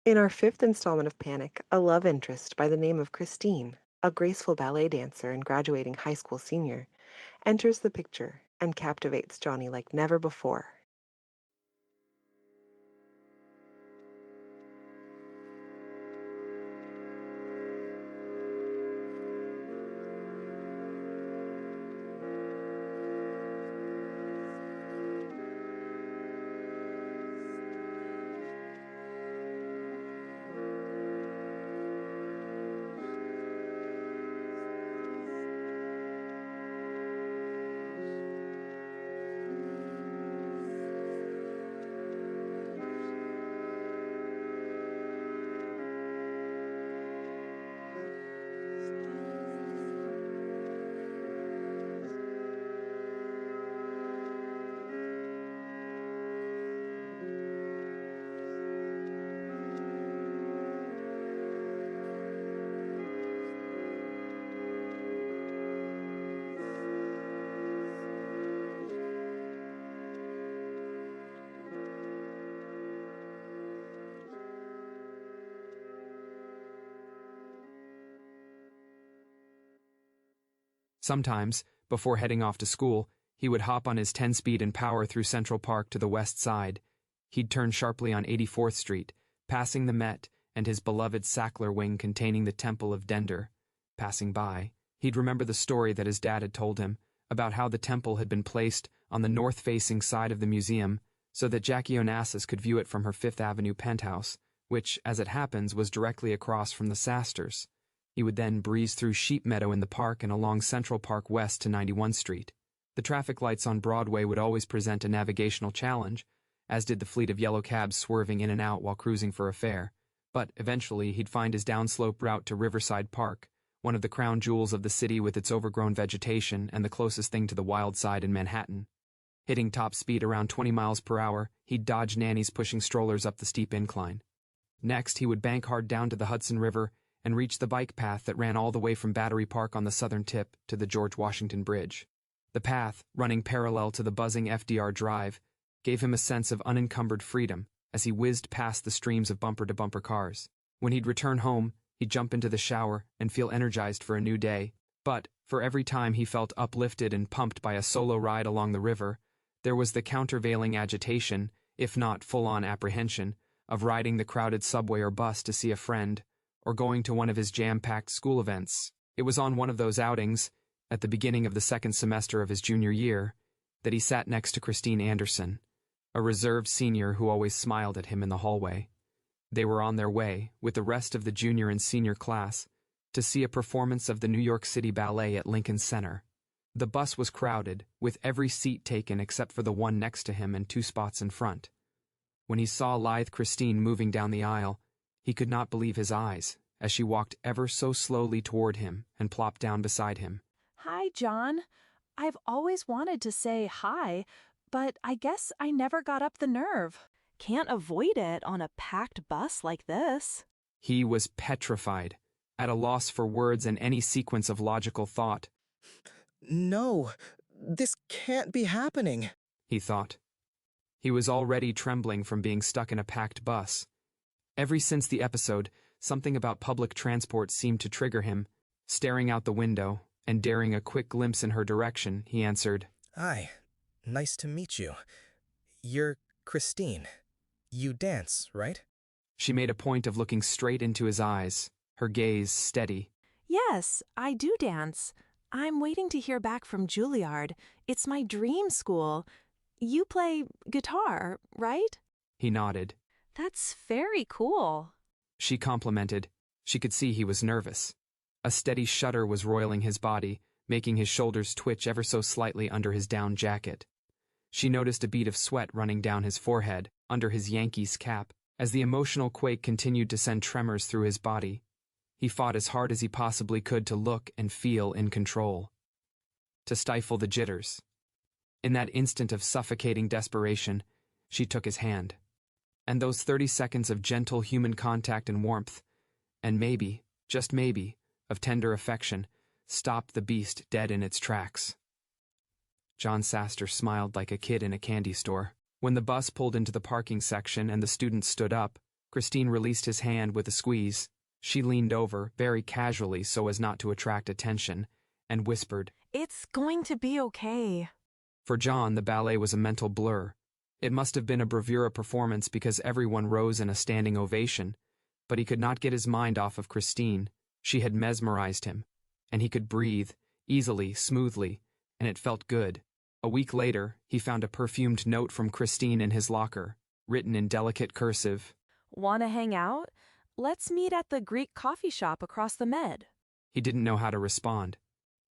In our fifth installment of Panic, a love interest by the name of Christine, a graceful ballet dancer and graduating high school senior, enters the picture and captivates Johnny like never before. Sometimes, before heading off to school, he would hop on his 10-speed and power through Central Park to the west side. He'd turn sharply on 84th Street, passing the Met and his beloved Sackler wing containing the Temple of Dender. Passing by, he'd remember the story that his dad had told him about how the temple had been placed on the north-facing side of the museum so that Jackie Onassis could view it from her Fifth Avenue penthouse, which, as it happens, was directly across from the Sasters. He would then breeze through Sheep Meadow in the park and along Central Park west to 91st Street. The traffic lights on Broadway would always present a navigational challenge, as did the fleet of yellow cabs swerving in and out while cruising for a fare. But eventually he'd find his downslope route to Riverside Park, one of the crown jewels of the city with its overgrown vegetation and the closest thing to the wild side in Manhattan. Hitting top speed around 20 miles per hour, he'd dodge nannies pushing strollers up the steep incline. Next, he would bank hard down to the Hudson River and reach the bike path that ran all the way from Battery Park on the southern tip to the George Washington Bridge. The path, running parallel to the buzzing FDR Drive, gave him a sense of unencumbered freedom as he whizzed past the streams of bumper-to-bumper cars. When he'd return home, he'd jump into the shower and feel energized for a new day. But, for every time he felt uplifted and pumped by a solo ride along the river, there was the countervailing agitation, if not full-on apprehension, of riding the crowded subway or bus to see a friend, or going to one of his jam-packed school events. It was on one of those outings, at the beginning of the second semester of his junior year, that he sat next to Christine Anderson, a reserved senior who always smiled at him in the hallway. They were on their way, with the rest of the junior and senior class, to see a performance of the New York City Ballet at Lincoln Center. The bus was crowded, with every seat taken except for the one next to him and 2 spots in front. When he saw lithe Christine moving down the aisle, he could not believe his eyes as she walked ever so slowly toward him and plopped down beside him. Hi, John. I've always wanted to say hi, but I guess I never got up the nerve. Can't avoid it on a packed bus like this. He was petrified, at a loss for words and any sequence of logical thought. No, this can't be happening, he thought. He was already trembling from being stuck in a packed bus. Ever since the episode, something about public transport seemed to trigger him. Staring out the window and daring a quick glimpse in her direction, he answered, "Hi, nice to meet you. You're Christine. You dance, right?" She made a point of looking straight into his eyes, her gaze steady. Yes, I do dance. I'm waiting to hear back from Juilliard. It's my dream school. You play guitar, right? He nodded. That's very cool. She complimented. She could see he was nervous. A steady shudder was roiling his body, making his shoulders twitch ever so slightly under his down jacket. She noticed a bead of sweat running down his forehead, under his Yankees cap, as the emotional quake continued to send tremors through his body. He fought as hard as he possibly could to look and feel in control, to stifle the jitters. In that instant of suffocating desperation, she took his hand. And those 30 seconds of gentle human contact and warmth, and maybe, just maybe, of tender affection, stopped the beast dead in its tracks. John Saster smiled like a kid in a candy store. When the bus pulled into the parking section and the students stood up, Christine released his hand with a squeeze. She leaned over, very casually so as not to attract attention, and whispered, "It's going to be okay." For John, the ballet was a mental blur. It must have been a bravura performance because everyone rose in a standing ovation, but he could not get his mind off of Christine. She had mesmerized him, and he could breathe, easily, smoothly, and it felt good. A week later, he found a perfumed note from Christine in his locker, written in delicate cursive. "Wanna hang out? Let's meet at the Greek coffee shop across the Med." He didn't know how to respond.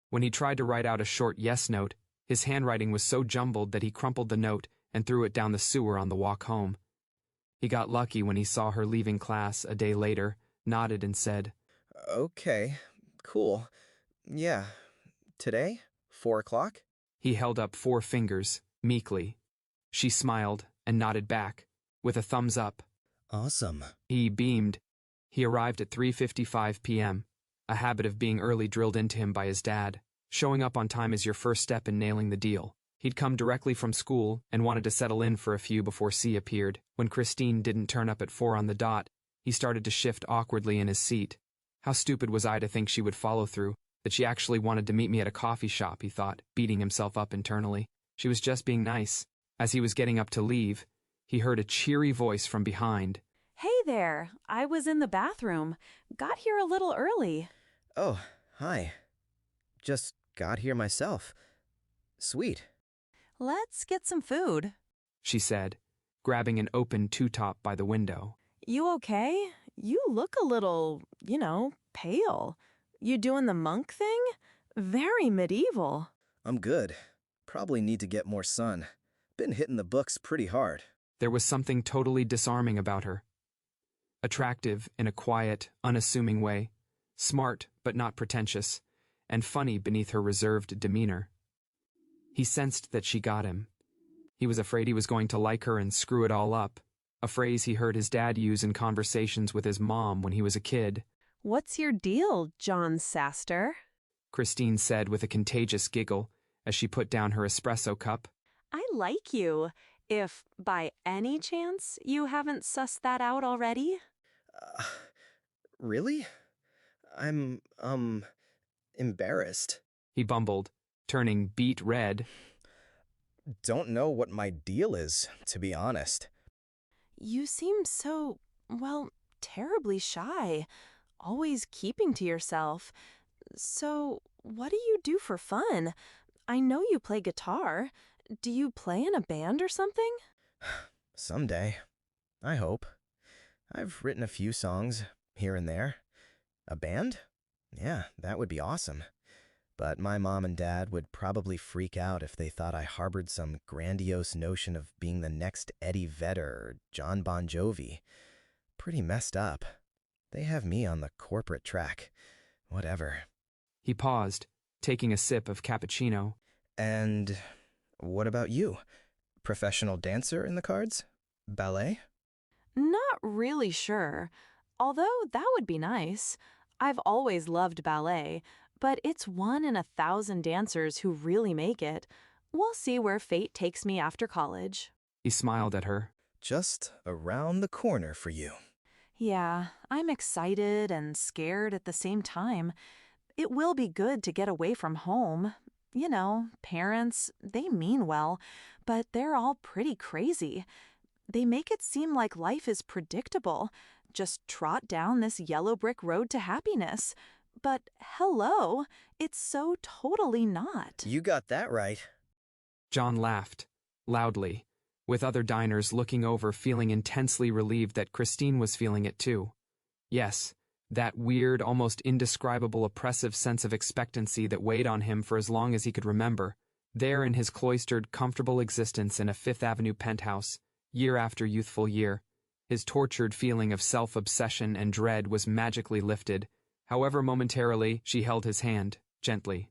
When he tried to write out a short yes note, his handwriting was so jumbled that he crumpled the note and threw it down the sewer on the walk home. He got lucky when he saw her leaving class a day later, nodded and said, Okay, cool. Yeah. Today? 4 o'clock? He held up 4 fingers, meekly. She smiled and nodded back, with a thumbs up. Awesome. He beamed. He arrived at 3:55 p.m., a habit of being early drilled into him by his dad. Showing up on time is your first step in nailing the deal. He'd come directly from school and wanted to settle in for a few before C appeared. When Christine didn't turn up at 4 on the dot, he started to shift awkwardly in his seat. How stupid was I to think she would follow through, that she actually wanted to meet me at a coffee shop, he thought, beating himself up internally. She was just being nice. As he was getting up to leave, he heard a cheery voice from behind. "Hey there, I was in the bathroom. Got here a little early." Oh, hi. Just got here myself. Sweet. "Let's get some food." She said, grabbing an open two-top by the window. "You okay? You look a little, pale. You doing the monk thing? Very medieval." I'm good. Probably need to get more sun. Been hitting the books pretty hard. There was something totally disarming about her. Attractive in a quiet, unassuming way, smart but not pretentious, and funny beneath her reserved demeanor. He sensed that she got him. He was afraid he was going to like her and screw it all up, a phrase he heard his dad use in conversations with his mom when he was a kid. "What's your deal, John Saster?" Christine said with a contagious giggle as she put down her espresso cup. "I like you. If, by any chance, you haven't sussed that out already." Uh, really? I'm, embarrassed. He bumbled, turning beet red. Don't know what my deal is, to be honest. "You seem so, terribly shy. Always keeping to yourself. So, what do you do for fun? I know you play guitar. Do you play in a band or something?" Someday. I hope. I've written a few songs, here and there. A band? Yeah, that would be awesome. But my mom and dad would probably freak out if they thought I harbored some grandiose notion of being the next Eddie Vedder or John Bon Jovi. Pretty messed up. They have me on the corporate track. Whatever. He paused, taking a sip of cappuccino. And what about you? Professional dancer in the cards? Ballet? "Not really sure. Although that would be nice. I've always loved ballet, but it's 1 in 1,000 dancers who really make it. We'll see where fate takes me after college." He smiled at her. Just around the corner for you. Yeah, I'm excited and scared at the same time. It will be good to get away from home. Parents, they mean well, but they're all pretty crazy. They make it seem like life is predictable. Just trot down this yellow brick road to happiness. But hello, it's so totally not. You got that right. John laughed, loudly, with other diners looking over feeling intensely relieved that Christine was feeling it too. Yes, that weird, almost indescribable oppressive sense of expectancy that weighed on him for as long as he could remember, there in his cloistered, comfortable existence in a Fifth Avenue penthouse, year after youthful year. His tortured feeling of self-obsession and dread was magically lifted. However momentarily, she held his hand, gently.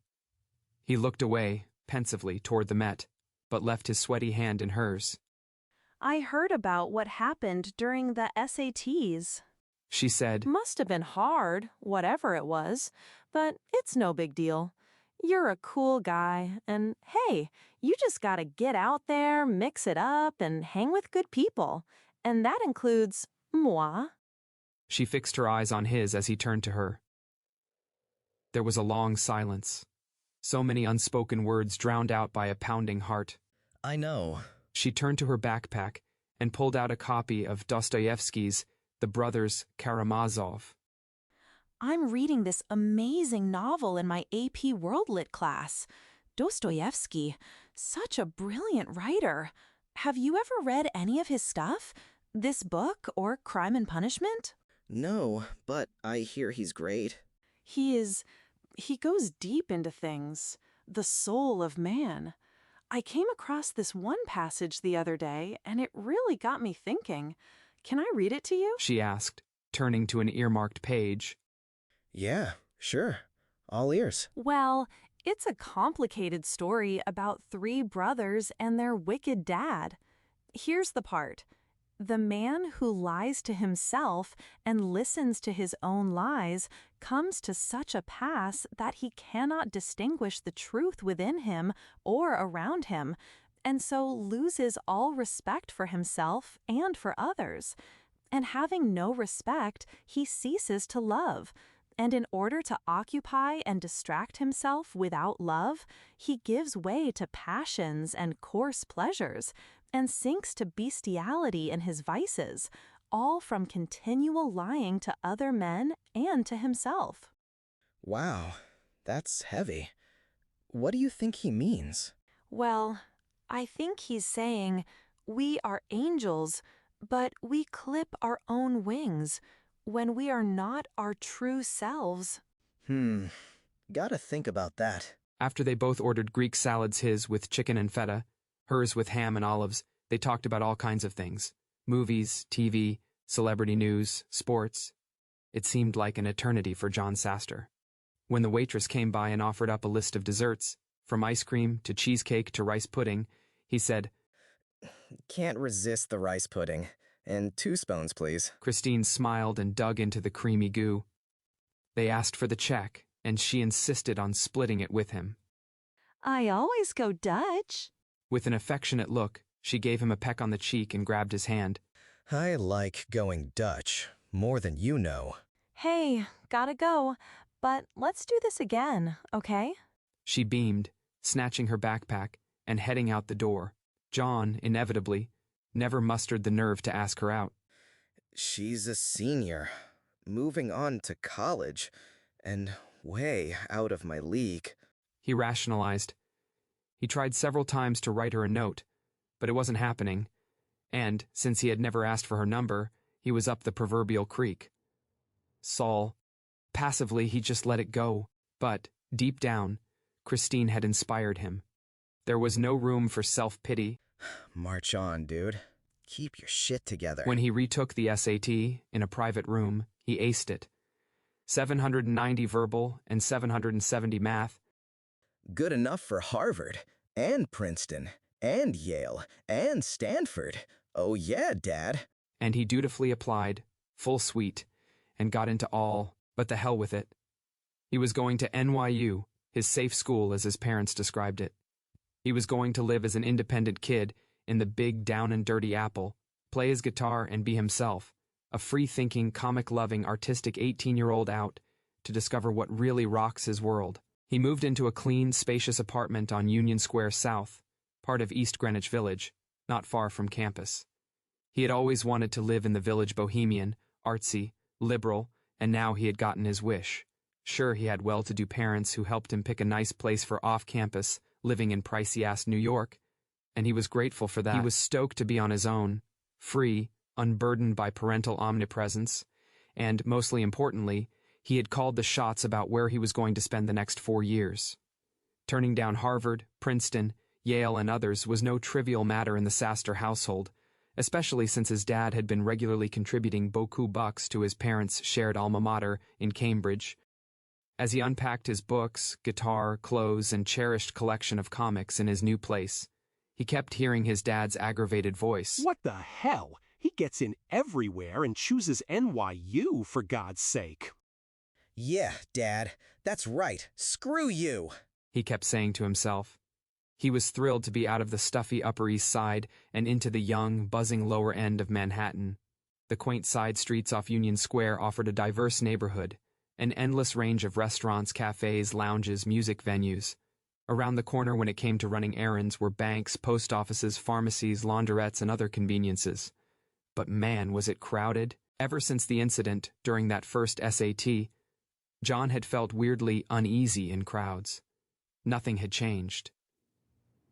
He looked away, pensively, toward the Met, but left his sweaty hand in hers. "I heard about what happened during the SATs." She said, "Must have been hard, whatever it was, but it's no big deal. You're a cool guy, and hey, You just gotta get out there, mix it up, and hang with good people. And that includes moi. She fixed her eyes on his as he turned to her. There was a long silence. So many unspoken words drowned out by a pounding heart. I know. She turned to her backpack and pulled out a copy of Dostoevsky's The Brothers Karamazov. I'm reading this amazing novel in my AP World Lit class. Dostoevsky, such a brilliant writer. Have you ever read any of his stuff? This book or Crime and Punishment? No, but I hear he's great. He goes deep into things. The soul of man. I came across this one passage the other day, and it really got me thinking. Can I read it to you? She asked, turning to an earmarked page. Yeah, sure. All ears. Well, it's a complicated story about 3 brothers and their wicked dad. Here's the part. The man who lies to himself and listens to his own lies comes to such a pass that he cannot distinguish the truth within him or around him, and so loses all respect for himself and for others. And having no respect, he ceases to love. And in order to occupy and distract himself without love, he gives way to passions and coarse pleasures, and sinks to bestiality in his vices, all from continual lying to other men and to himself. Wow, that's heavy. What do you think he means? Well, I think he's saying, we are angels, but we clip our own wings when we are not our true selves. Gotta think about that. After they both ordered Greek salads, his with chicken and feta, hers with ham and olives, they talked about all kinds of things. Movies, TV, celebrity news, sports. It seemed like an eternity for John Saster. When the waitress came by and offered up a list of desserts, from ice cream to cheesecake to rice pudding, he said, Can't resist the rice pudding. And 2 spoons, please. Christine smiled and dug into the creamy goo. They asked for the check, and she insisted on splitting it with him. I always go Dutch. With an affectionate look, she gave him a peck on the cheek and grabbed his hand. I like going Dutch, more than you know. Hey, gotta go, but let's do this again, okay? She beamed, snatching her backpack and heading out the door. John, inevitably, never mustered the nerve to ask her out. She's a senior, moving on to college, and way out of my league. He rationalized. He tried several times to write her a note, but it wasn't happening, and, since he had never asked for her number, he was up the proverbial creek. Saul. Passively, he just let it go, but, deep down, Christine had inspired him. There was no room for self-pity. March on, dude. Keep your shit together. When he retook the SAT in a private room, he aced it. 790 verbal and 770 math. Good enough for Harvard, and Princeton, and Yale, and Stanford. Oh yeah, Dad. And he dutifully applied, full suite, and got into all, but the hell with it. He was going to NYU, his safe school as his parents described it. He was going to live as an independent kid in the big down and dirty apple, play his guitar and be himself, a free-thinking, comic-loving, artistic 18-year-old out to discover what really rocks his world. He moved into a clean, spacious apartment on Union Square South, part of East Greenwich Village, not far from campus. He had always wanted to live in the village bohemian, artsy, liberal, and now he had gotten his wish. Sure, he had well-to-do parents who helped him pick a nice place for off-campus, living in pricey-ass New York, and he was grateful for that. He was stoked to be on his own, free, unburdened by parental omnipresence, and, mostly importantly, he had called the shots about where he was going to spend the next 4 years. Turning down Harvard, Princeton, Yale, and others was no trivial matter in the Saster household, especially since his dad had been regularly contributing beaucoup bucks to his parents' shared alma mater in Cambridge. As he unpacked his books, guitar, clothes, and cherished collection of comics in his new place, he kept hearing his dad's aggravated voice. What the hell? He gets in everywhere and chooses NYU, for God's sake. Yeah, Dad, that's right. Screw you. He kept saying to himself. He was thrilled to be out of the stuffy Upper East Side and into the young, buzzing lower end of Manhattan. The quaint side streets off Union Square offered a diverse neighborhood, an endless range of restaurants, cafes, lounges, music venues. Around the corner when it came to running errands were banks, post offices, pharmacies, laundrettes, and other conveniences. But man, was it crowded. Ever since the incident during that first SAT, John had felt weirdly uneasy in crowds. Nothing had changed.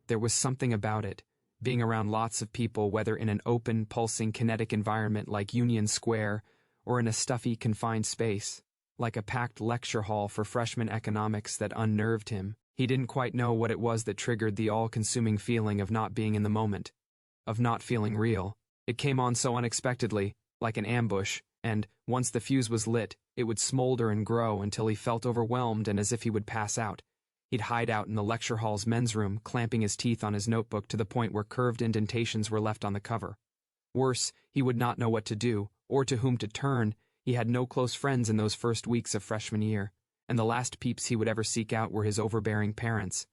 There was something about it, being around lots of people, whether in an open, pulsing, kinetic environment like Union Square or in a stuffy, confined space, like a packed lecture hall for freshman economics, that unnerved him. He didn't quite know what it was that triggered the all-consuming feeling of not being in the moment, of not feeling real. It came on so unexpectedly, like an ambush, and, once the fuse was lit, it would smolder and grow until he felt overwhelmed and as if he would pass out. He'd hide out in the lecture hall's men's room, clamping his teeth on his notebook to the point where curved indentations were left on the cover. Worse, he would not know what to do, or to whom to turn. He had no close friends in those first weeks of freshman year, and the last peeps he would ever seek out were his overbearing parents.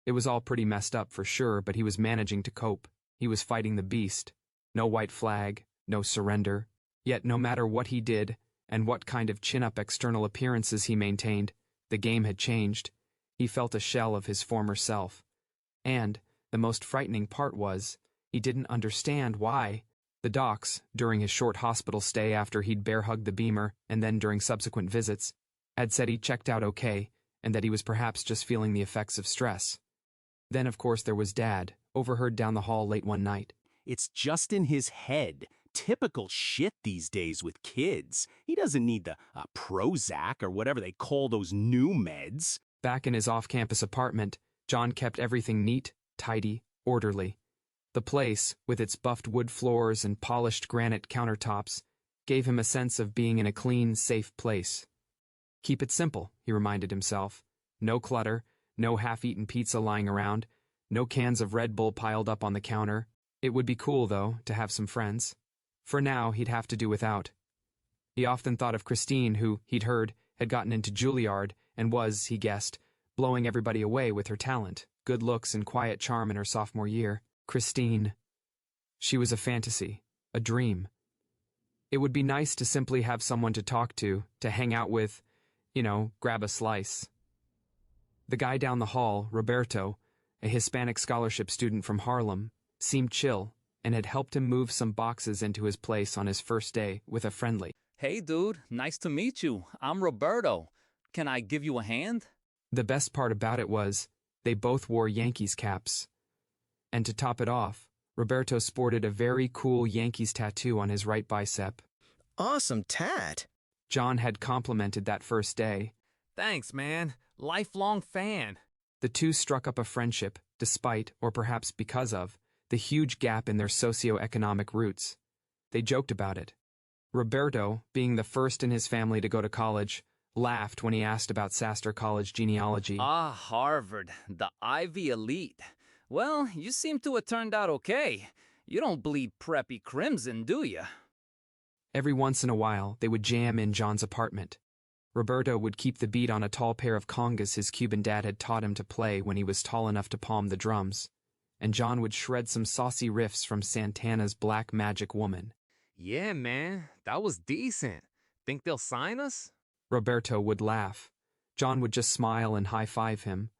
It was all pretty messed up for sure, but he was managing to cope. He was fighting the beast. No white flag, no surrender. Yet no matter what he did, and what kind of chin-up external appearances he maintained, the game had changed. He felt a shell of his former self. And, the most frightening part was, he didn't understand why. The docs, during his short hospital stay after he'd bear-hugged the Beamer, and then during subsequent visits, had said he checked out okay, and that he was perhaps just feeling the effects of stress. Then, of course, there was Dad, overheard down the hall late one night. It's just in his head. Typical shit these days with kids. He doesn't need the Prozac or whatever they call those new meds. Back in his off-campus apartment, John kept everything neat, tidy, orderly. The place, with its buffed wood floors and polished granite countertops, gave him a sense of being in a clean, safe place. Keep it simple, he reminded himself. No clutter, no half-eaten pizza lying around, no cans of Red Bull piled up on the counter. It would be cool, though, to have some friends. For now, he'd have to do without. He often thought of Christine, who, he'd heard, had gotten into Juilliard and was, he guessed, blowing everybody away with her talent, good looks, and quiet charm in her sophomore year. Christine. She was a fantasy, a dream. It would be nice to simply have someone to talk to hang out with, grab a slice. The guy down the hall, Roberto, a Hispanic scholarship student from Harlem, seemed chill and had helped him move some boxes into his place on his first day with a friendly, "Hey dude, nice to meet you. I'm Roberto. Can I give you a hand?" The best part about it was, they both wore Yankees caps. And to top it off, Roberto sported a very cool Yankees tattoo on his right bicep. Awesome tat. John had complimented that first day. "Thanks, man. Lifelong fan." The two struck up a friendship, despite, or perhaps because of, the huge gap in their socio-economic roots. They joked about it. Roberto, being the first in his family to go to college, laughed when he asked about Sasser College genealogy. "Ah, Harvard, the Ivy elite. Well, you seem to have turned out okay. You don't bleed preppy crimson, do you?" Every once in a while, they would jam in John's apartment. Roberto would keep the beat on a tall pair of congas his Cuban dad had taught him to play when he was tall enough to palm the drums, and John would shred some saucy riffs from Santana's Black Magic Woman. "Yeah, man, that was decent. Think they'll sign us?" Roberto would laugh. John would just smile and high-five him.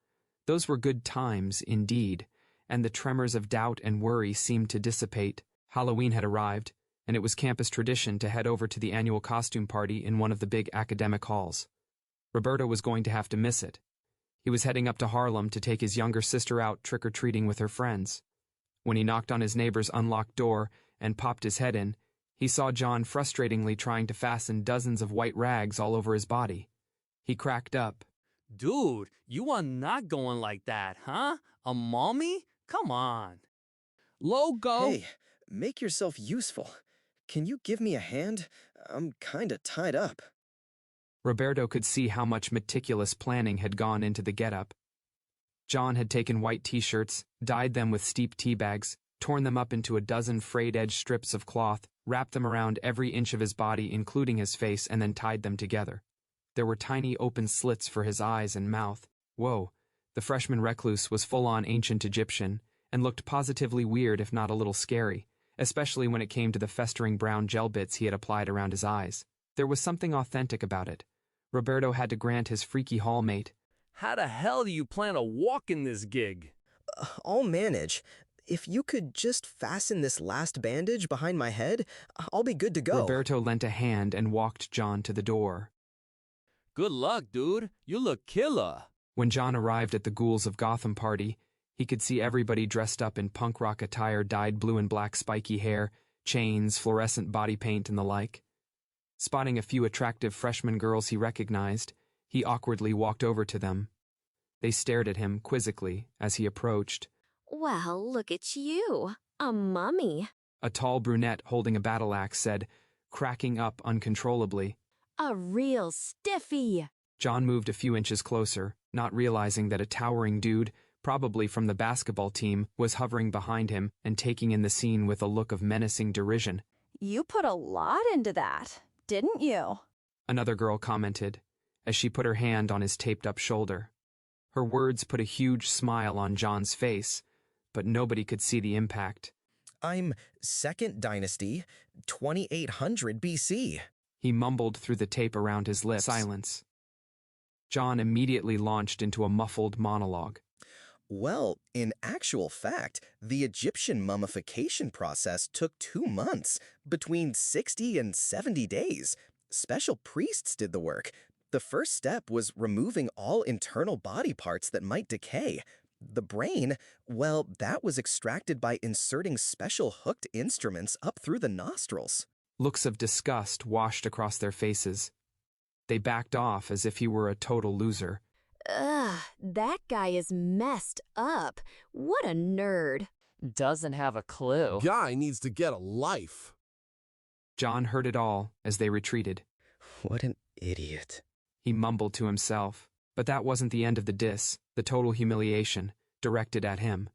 Those were good times, indeed, and the tremors of doubt and worry seemed to dissipate. Halloween had arrived, and it was campus tradition to head over to the annual costume party in one of the big academic halls. Roberto was going to have to miss it. He was heading up to Harlem to take his younger sister out trick-or-treating with her friends. When he knocked on his neighbor's unlocked door and popped his head in, he saw John frustratingly trying to fasten dozens of white rags all over his body. He cracked up. "Dude, you are not going like that, huh? A mommy? Come on." Logo! Hey, make yourself useful. Can you give me a hand? I'm kinda tied up. Roberto could see how much meticulous planning had gone into the getup. John had taken white t-shirts, dyed them with steep tea bags, torn them up into a dozen frayed-edge strips of cloth, wrapped them around every inch of his body, including his face, and then tied them together. There were tiny open slits for his eyes and mouth. Whoa, The freshman recluse was full-on ancient Egyptian and looked positively weird if not a little scary, especially when it came to the festering brown gel bits he had applied around his eyes. There was something authentic about it. Roberto had to grant his freaky hallmate. How the hell do you plan to walk in this gig? I'll manage. If you could just fasten this last bandage behind my head, I'll be good to go. Roberto lent a hand and walked John to the door. Good luck, dude. You look killer. When John arrived at the Ghouls of Gotham party, he could see everybody dressed up in punk rock attire, dyed blue and black spiky hair, chains, fluorescent body paint, and the like. Spotting a few attractive freshman girls he recognized, he awkwardly walked over to them. They stared at him quizzically as he approached. Well, look at you, a mummy. A tall brunette holding a battle axe said, cracking up uncontrollably. A real stiffy. John moved a few inches closer, not realizing that a towering dude, probably from the basketball team, was hovering behind him and taking in the scene with a look of menacing derision. You put a lot into that, didn't you? Another girl commented, as she put her hand on his taped-up shoulder. Her words put a huge smile on John's face, but nobody could see the impact. I'm 2nd Dynasty, 2800 BC. He mumbled through the tape around his lips. Silence. John immediately launched into a muffled monologue. Well, in actual fact, the Egyptian mummification process took 2 months, between 60 and 70 days. Special priests did the work. The first step was removing all internal body parts that might decay. The brain, well, that was extracted by inserting special hooked instruments up through the nostrils. Looks of disgust washed across their faces. They backed off as if he were a total loser. Ugh, that guy is messed up. What a nerd. Doesn't have a clue. Guy needs to get a life. John heard it all as they retreated. What an idiot. He mumbled to himself. But that wasn't the end of the diss, the total humiliation, directed at him.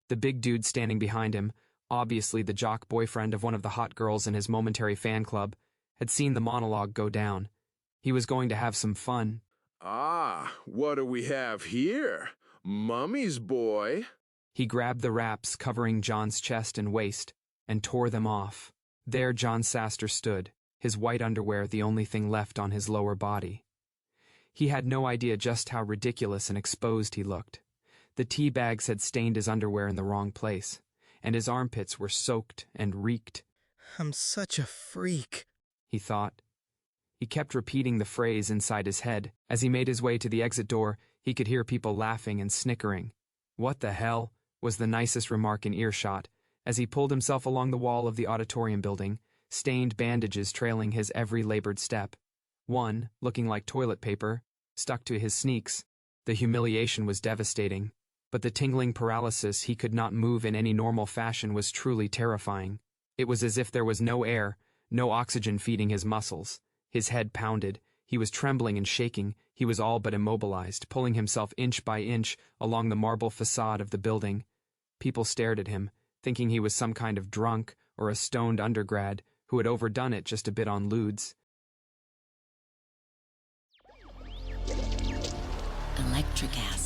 The big dude standing behind him, obviously the jock boyfriend of one of the hot girls in his momentary fan club, had seen the monologue go down. He was going to have some fun. Ah, what do we have here? Mummy's boy. He grabbed the wraps covering John's chest and waist and tore them off. There John Saster stood, his white underwear the only thing left on his lower body. He had no idea just how ridiculous and exposed he looked. The tea bags had stained his underwear in the wrong place, and his armpits were soaked and reeked. I'm such a freak, he thought. He kept repeating the phrase inside his head. As he made his way to the exit door, he could hear people laughing and snickering. What the hell, was the nicest remark in earshot, as he pulled himself along the wall of the auditorium building, stained bandages trailing his every labored step. One, looking like toilet paper, stuck to his sneaks. The humiliation was devastating, but the tingling paralysis he could not move in any normal fashion was truly terrifying. It was as if there was no air, no oxygen feeding his muscles. His head pounded. He was trembling and shaking. He was all but immobilized, pulling himself inch by inch along the marble facade of the building. People stared at him, thinking he was some kind of drunk or a stoned undergrad who had overdone it just a bit on lewds. Electric acid.